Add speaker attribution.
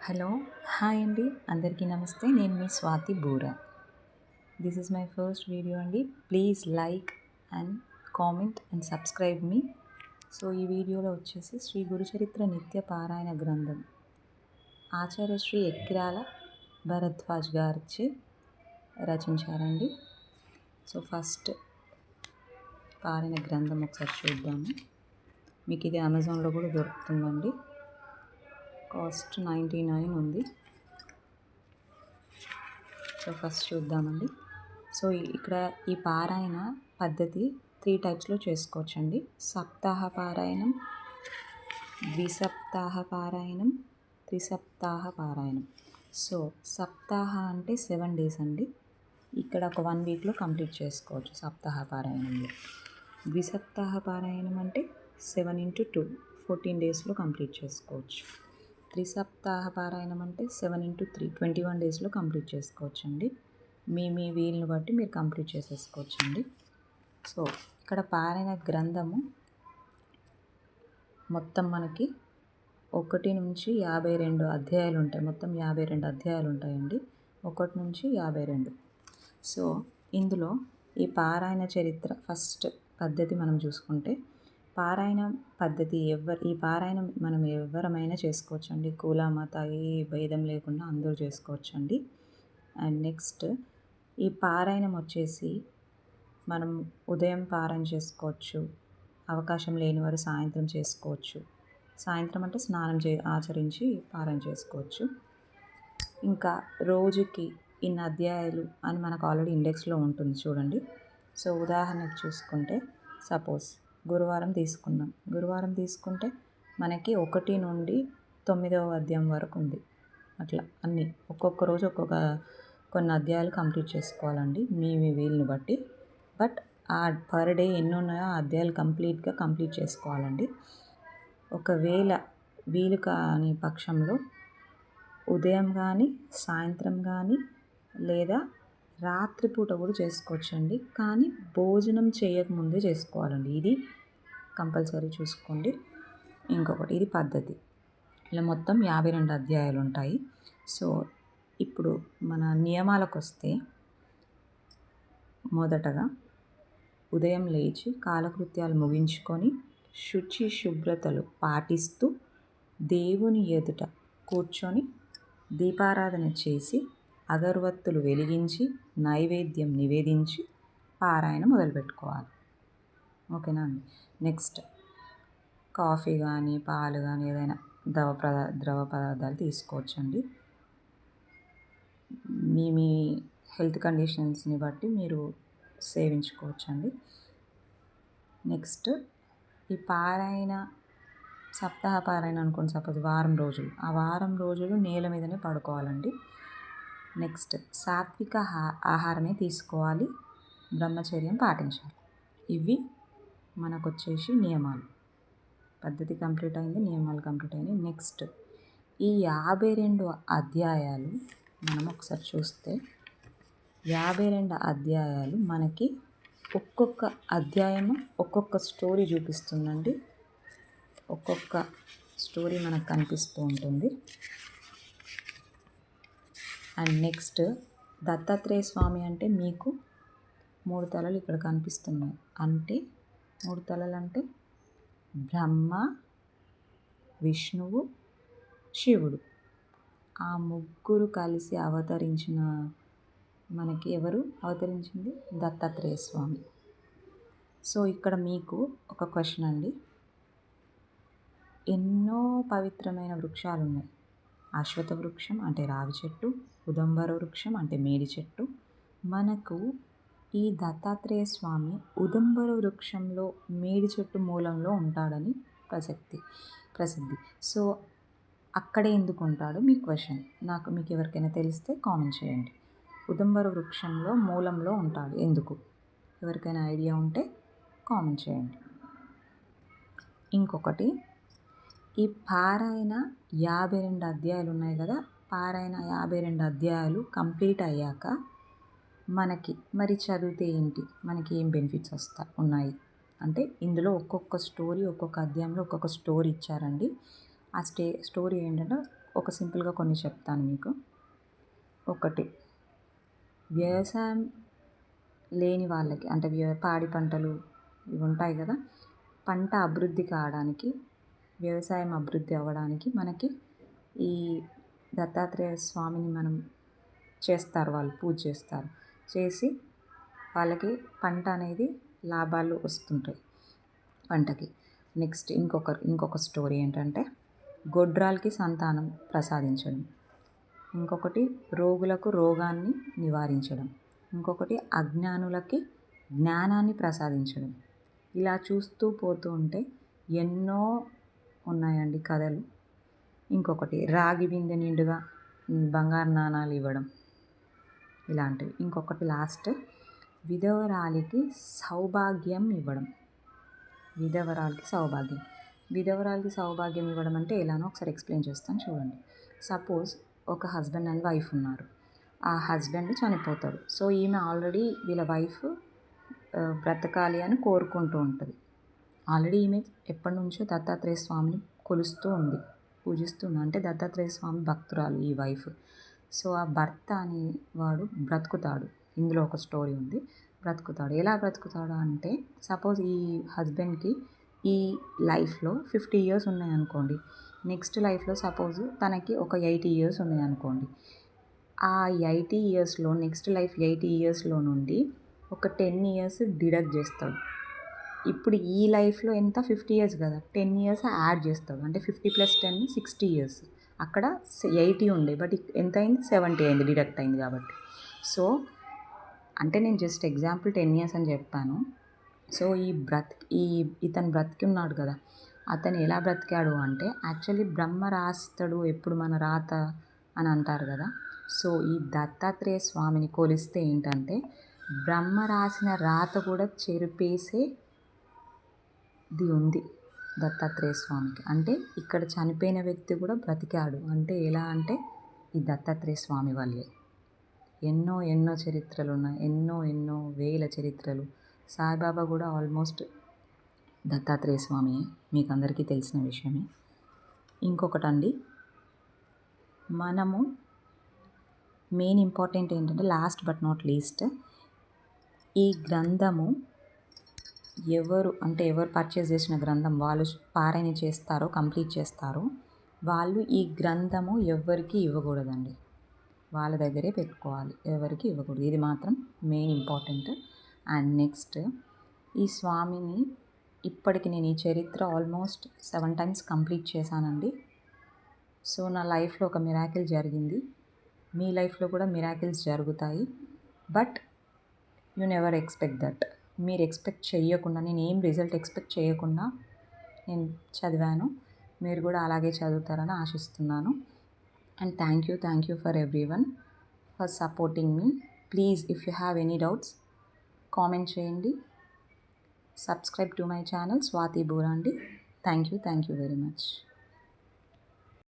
Speaker 1: Hello hi అండి, అందరికీ నమస్తే. నేను మీ Swathi Boora. This is my first video అండి. Please like and comment and subscribe me. So ఈ వీడియోలో వచ్చేసి శ్రీ గురుచరిత్ర నిత్య పారాయణ గ్రంథం ఆచార్య శ్రీ ఎక్కిరాల భరద్వాజ్ గారిచే రచించారండి. సో ఫస్ట్ పారాయణ గ్రంథం ఒకసారి చూద్దాము. మీకు ఇది అమెజాన్లో కూడా దొరుకుతుందండి. కాస్ట్ 99 ఉంది. సో ఫస్ట్ చూద్దామండి. సో ఇక్కడ ఈ పారాయణ పద్ధతి 3 టైప్స్లో చేసుకోవచ్చండి. సప్తాహ పారాయణం, ద్విసప్తాహ పారాయణం, త్రిసప్తాహ పారాయణం. సో సప్తాహ అంటే 7 days అండి. ఇక్కడ ఒక 1 weekలో కంప్లీట్ చేసుకోవచ్చు సప్తాహ పారాయణంలో. ద్విసప్తాహ పారాయణం అంటే 7 into 2 14 daysలో కంప్లీట్ చేసుకోవచ్చు. త్రిసప్తాహ పారాయణం అంటే 7 into 3 21 daysలో కంప్లీట్ చేసుకోవచ్చు అండి. మీ వీలుని బట్టి మీరు కంప్లీట్ చేసేసుకోవచ్చండి. సో ఇక్కడ పారాయణ గ్రంథము మొత్తం మనకి 1 నుంచి 52 అధ్యాయాలు ఉంటాయి. మొత్తం 52 అధ్యాయాలు ఉంటాయండి. 1 నుంచి 52. సో ఇందులో ఈ పారాయణ చరిత్ర ఫస్ట్ పద్ధతి మనం చూసుకుంటే, పారాయణ పద్ధతి ఈ పారాయణం మనం ఎవరమైనా చేసుకోవచ్చు అండి. కుల మత ఏ భేదం లేకుండా అందరూ చేసుకోవచ్చు అండి. అండ్ నెక్స్ట్ ఈ పారాయణం వచ్చేసి మనం ఉదయం పారాయణ చేసుకోవచ్చు, అవకాశం లేని వారు సాయంత్రం చేసుకోవచ్చు. సాయంత్రం అంటే స్నానం ఆచరించి పారాయణ చేసుకోవచ్చు. ఇంకా రోజుకి ఇన్ని అధ్యాయాలు అని మనకు ఆల్రెడీ ఇండెక్స్లో ఉంటుంది చూడండి. సో ఉదాహరణకు చూసుకుంటే సపోజ్ గురువారం తీసుకుందాం. గురువారం తీసుకుంటే మనకి 1 నుండి 9వ అధ్యాయం వరకు ఉంది. అట్లా అన్నీ ఒక్కొక్క రోజు కొన్ని అధ్యాయాలు కంప్లీట్ చేసుకోవాలండి మీ వీలుని బట్టి. బట్ ఆ పర్ డే ఎన్ని ఉన్నాయో ఆ అధ్యాయాలు కంప్లీట్ చేసుకోవాలండి. ఒకవేళ వీలు కాని పక్షంలో ఉదయం కానీ సాయంత్రం కానీ లేదా రాత్రిపూట కూడా చేసుకోవచ్చండి. కానీ భోజనం చేయకముందే చేసుకోవాలండి. ఇది కంపల్సరీ చూసుకోండి. ఇంకొకటి ఇది పద్ధతి. ఇలా మొత్తం 52 అధ్యాయాలు ఉంటాయి. సో ఇప్పుడు మన నియమాలకు వస్తే, మొదటగా ఉదయం లేచి కాలకృత్యాలు ముగించుకొని శుభ్రతలు పాటిస్తూ దేవుని ఎదుట కూర్చొని దీపారాధన చేసి అగరవత్తులు వెలిగించి నైవేద్యం నివేదించి పారాయణ మొదలుపెట్టుకోవాలి. ఓకేనా అండి. నెక్స్ట్ కాఫీ కానీ పాలు కానీ ఏదైనా ద్రవ పదార్థాలు తీసుకోవచ్చండి. మీ హెల్త్ కండిషన్స్ని బట్టి మీరు సేవించుకోవచ్చండి. నెక్స్ట్ ఈ పారాయణ సప్తాహ పారాయణ అనుకోండి, సపోజ్ వారం రోజులు, ఆ వారం రోజులు నేల మీదనే పడుకోవాలండి. నెక్స్ట్ సాత్విక ఆహారమే తీసుకోవాలి, బ్రహ్మచర్యం పాటించాలి. ఇవి మనకు వచ్చేసి నియమాలు. పద్ధతి కంప్లీట్ అయింది, నియమాలు కంప్లీట్ అయినాయి. నెక్స్ట్ ఈ 52 అధ్యాయాలు మనం ఒకసారి చూస్తే 52 అధ్యాయాలు మనకి ఒక్కొక్క అధ్యాయము ఒక్కొక్క స్టోరీ చూపిస్తుందండి. ఒక్కొక్క స్టోరీ మనకు కనిపిస్తూ ఉంటుంది. అండ్ నెక్స్ట్ దత్తాత్రేయ స్వామి అంటే మీకు 3 తలలు ఇక్కడ కనిపిస్తున్నాయి. అంటే 3 తలలు అంటే బ్రహ్మ, విష్ణువు, శివుడు. ఆ ముగ్గురు కలిసి అవతరించిన మనకి ఎవరు అవతరించింది? దత్తాత్రేయ స్వామి. సో ఇక్కడ మీకు ఒక క్వశ్చన్ అండి. ఎన్నో పవిత్రమైన వృక్షాలు ఉన్నాయి. అశ్వత్థ వృక్షం అంటే రావి చెట్టు, ఉదంబర వృక్షం అంటే మేడి చెట్టు. మనకు ఈ దత్తాత్రేయ స్వామి ఉదంబర వృక్షంలో మేడి చెట్టు మూలంలో ఉంటాడని ప్రసిద్ధి. సో అక్కడే ఎందుకు ఉంటాడు మీ క్వశ్చన్. మీకు ఎవరికైనా తెలిస్తే కామెంట్ చేయండి. ఉదంబర వృక్షంలో మూలంలో ఉంటాడు ఎందుకు? ఎవరికైనా ఐడియా ఉంటే కామెంట్ చేయండి. ఇంకొకటి, ఈ పారాయణ 52 అధ్యాయాలు ఉన్నాయి కదా. పారాయణ 52 అధ్యాయాలు కంప్లీట్ అయ్యాక మనకి మరి చదివితే ఏంటి, మనకి ఏం బెనిఫిట్స్ ఉన్నాయి అంటే, ఇందులో ఒక్కొక్క స్టోరీ, ఒక్కొక్క అధ్యాయంలో ఒక్కొక్క స్టోరీ ఇచ్చారండి. ఆ స్టోరీ ఏంటంటే ఒక సింపుల్గా కొన్ని చెప్తాను మీకు. ఒకటి, వ్యవసాయం లేని వాళ్ళకి అంటే పాడి పంటలు ఇవి ఉంటాయి కదా, పంట అభివృద్ధి కావడానికి, వ్యవసాయం అభివృద్ధి అవ్వడానికి మనకి ఈ దత్తాత్రేయ స్వామిని మనం చేస్తారు, వాళ్ళు పూజ చేస్తారు. చేసి వాళ్ళకి పంట అనేది లాభాలు వస్తుంటాయి పంటకి. నెక్స్ట్ ఇంకొక స్టోరీ ఏంటంటే గొడ్రాలకి సంతానం ప్రసాదించడం. ఇంకొకటి రోగులకు రోగాన్ని నివారించడం. ఇంకొకటి అజ్ఞానులకి జ్ఞానాన్ని ప్రసాదించడం. ఇలా చూస్తూ పోతూ ఉంటే ఎన్నో ఉన్నాయండి కథలు. ఇంకొకటి రాగి బిందె నిండుగా బంగారు నాణాలు ఇవ్వడం, ఇలాంటివి. ఇంకొకటి లాస్ట్, విధవరాలికి సౌభాగ్యం ఇవ్వడం. విధవరాలికి సౌభాగ్యం ఇవ్వడం అంటే ఎలానో ఒకసారి ఎక్స్ప్లెయిన్ చేస్తాను చూడండి. సపోజ్ ఒక హస్బెండ్ అండ్ వైఫ్ ఉన్నారు. ఆ హస్బెండ్ చనిపోతాడు. సో ఈమె ఆల్రెడీ వీళ్ళ వైఫ్ బ్రతకాలి అని కోరుకుంటూ ఉంటుంది. ఆల్రెడీ ఈమె ఎప్పటి నుంచో దత్తాత్రేయ స్వామిని కొలుస్తూ ఉంది, పూజిస్తుంది. అంటే దత్తాత్రేయ స్వామి భక్తురాలు ఈ వైఫ్. సో ఆ భర్త అనేవాడు బ్రతుకుతాడు. ఇందులో ఒక స్టోరీ ఉంది, బ్రతుకుతాడు. ఎలా బ్రతుకుతాడు అంటే, సపోజ్ ఈ హస్బెండ్కి ఈ లైఫ్లో 50 years ఉన్నాయనుకోండి. నెక్స్ట్ లైఫ్లో సపోజ్ తనకి ఒక 80 years ఉన్నాయనుకోండి. ఆ 80 yearsలో నెక్స్ట్ లైఫ్ 80 yearsలో నుండి ఒక 10 years డిడక్ట్ చేస్తాడు. ఇప్పుడు ఈ లైఫ్లో ఎంత 50 years కదా, 10 years యాడ్ చేస్తాడు. అంటే 50 + 10 60 years. అక్కడ 80 ఉండే, బట్ ఎంత అయింది, 70 అయింది, డిడక్ట్ అయింది కాబట్టి. సో అంటే నేను జస్ట్ ఎగ్జాంపుల్ 10 years అని చెప్పాను. సో ఇతను బ్రతికి ఉన్నాడు కదా, అతను ఎలా బ్రతికాడు అంటే, యాక్చువల్లీ బ్రహ్మ రాస్తాడు ఎప్పుడు మన రాత అని అంటారు కదా. సో ఈ దత్తాత్రేయ స్వామిని కొలిస్తే ఏంటంటే బ్రహ్మ రాసిన రాత కూడా చెరిపేసేది ఉంది దత్తాత్రేయ స్వామికి. అంటే ఇక్కడ చనిపోయిన వ్యక్తి కూడా బ్రతికాడు అంటే ఎలా అంటే ఈ దత్తాత్రేయ స్వామి వల్లే. ఎన్నో ఎన్నో చరిత్రలు ఉన్నాయి, ఎన్నో వేల చరిత్రలు. సాయిబాబా కూడా ఆల్మోస్ట్ దత్తాత్రేయ స్వామి, మీకు అందరికీ తెలిసిన విషయమే. ఇంకొకటండి, మనము మెయిన్ ఇంపార్టెంట్ ఏంటంటే, లాస్ట్ బట్ నాట్ లీస్ట్, ఈ గ్రంథము ఎవరు పర్చేస్ చేసిన గ్రంథం వాళ్ళు పారాయణ చేస్తారో, కంప్లీట్ చేస్తారో, వాళ్ళు ఈ గ్రంథము ఎవరికి ఇవ్వకూడదండి. వాళ్ళ దగ్గరే పెట్టుకోవాలి, ఎవరికి ఇవ్వకూడదు. ఇది మాత్రం మెయిన్ ఇంపార్టెంట్. అండ్ నెక్స్ట్, ఈ స్వామిని ఇప్పటికి నేను ఈ చరిత్ర ఆల్మోస్ట్ 7 times కంప్లీట్ చేశానండి. సో నా లైఫ్లో ఒక మిరాకిల్ జరిగింది, మీ లైఫ్లో కూడా మిరాకిల్స్ జరుగుతాయి. But you never expect that. మీరు ఎక్స్పెక్ట్ చేయకుండా, నేను ఏం రిజల్ట్ ఎక్స్పెక్ట్ చేయకుండా నేను చదివాను. మీరు కూడా అలాగే చదువుతారని ఆశిస్తున్నాను. And thank you for everyone for supporting me. Please if you have any doubts comment చేయండి. Subscribe to my channel Swathi బూరాండి. Thank you very much.